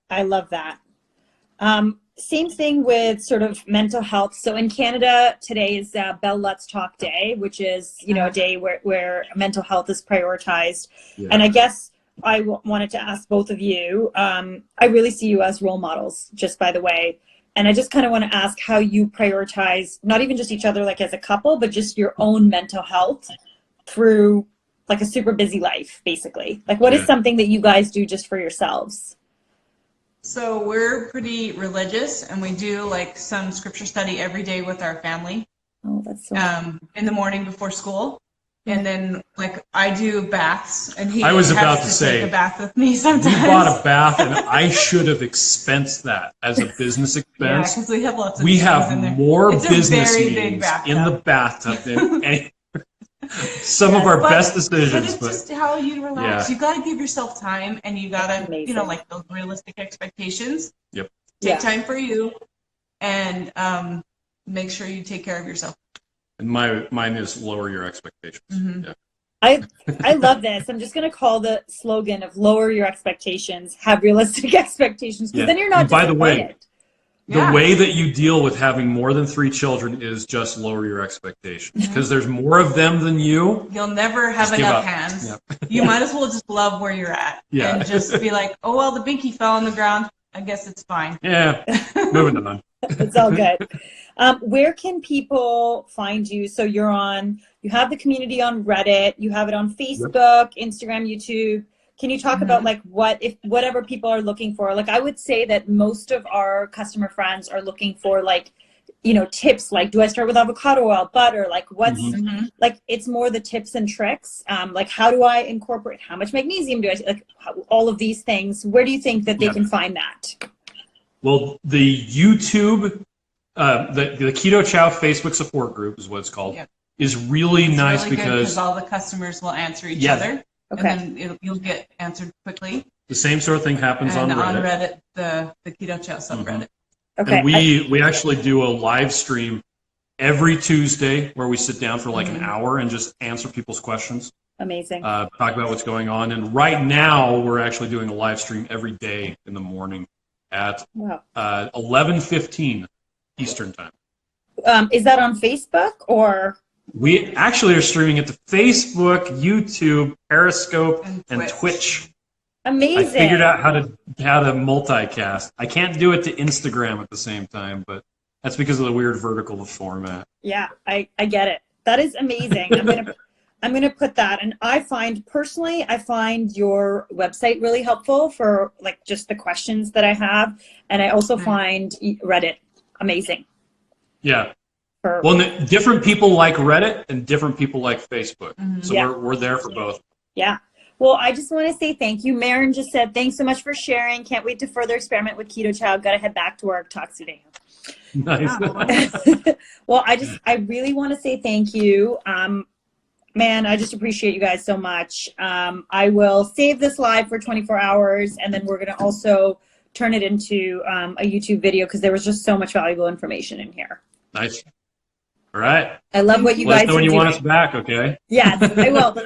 I love that. Same thing with sort of mental health. So in Canada, today is Bell Let's Talk Day, which is, a day where mental health is prioritized. Yeah. And I guess I wanted to ask both of you, I really see you as role models, just by the way. And I just kind of want to ask how you prioritize, not even just each other like as a couple, but just your own mental health through like a super busy life, basically. Like what is something that you guys do just for yourselves? So we're pretty religious, and we do like some scripture study every day with our family. Oh, that's so in the morning before school. And then, like, I do baths, and he I was has about to to say, take a bath with me sometimes. We bought a bath, and I should have expensed that as a business Yeah, expense. because we have lots of We things in there. have more It's a business very big meetings bathtub. in the bathtub than any, some of our best decisions. But it's just how you relax. Yeah. You got to give yourself time, and you got to, Amazing. you know, like those realistic expectations. Yep. Take time for you, and make sure you take care of yourself. And mine is lower your expectations. Mm-hmm. Yeah. I love this. I'm just going to call the slogan of lower your expectations, have realistic expectations, because then you're not And by the disappointed. way, the way that you deal with having more than 3 children is just lower your expectations, because there's more of them than you. You'll never have Just give enough up. hands. Yep. You might as well just love where you're at. Yeah. And just be like, oh, well, the binky fell on the ground. I guess it's fine. Yeah, moving on. It's all good. Where can people find you? So you have the community on Reddit, you have it on Facebook, Instagram, YouTube. Can you talk about like whatever people are looking for? Like I would say that most of our customer friends are looking for like, you know, tips like, do I start with avocado oil, butter? Like what's like, it's more the tips and tricks. Like how do I incorporate, how much magnesium do I, like all of these things. Where do you think that they can find that? Well, the YouTube, the Keto Chow Facebook support group is what it's called, is really nice really because all the customers will answer each other. Okay. And then you'll get answered quickly. the same sort of thing happens And on Reddit. on Reddit, the Keto Chow subreddit. Okay. And we actually do a live stream every Tuesday where we sit down for like an hour and just answer people's questions. Amazing. Talk about what's going on. And right now we're actually doing a live stream every day in the morning at 11:15 Eastern time. Is that on Facebook or? We actually are streaming it to Facebook, YouTube, Periscope, and Twitch. Amazing. I figured out how to multicast. I can't do it to Instagram at the same time, but that's because of the weird vertical format. Yeah, I get it. That is amazing. I'm gonna put that. And I find your website really helpful for like just the questions that I have, and I also find Reddit amazing. Yeah. Well, different people like Reddit and different people like Facebook. So we're there for both. Yeah. Well, I just want to say thank you. Maren just said, thanks so much for sharing. Can't wait to further experiment with Keto Chow. Got to head back to work. Talk soon. Nice. Well, I really want to say thank you. Man, I just appreciate you guys so much. I will save this live for 24 hours, and then we're going to also turn it into a YouTube video because there was just so much valuable information in here. Nice. All right. I love what you guys are doing. Let us know when you want us back, okay? Yes, I will.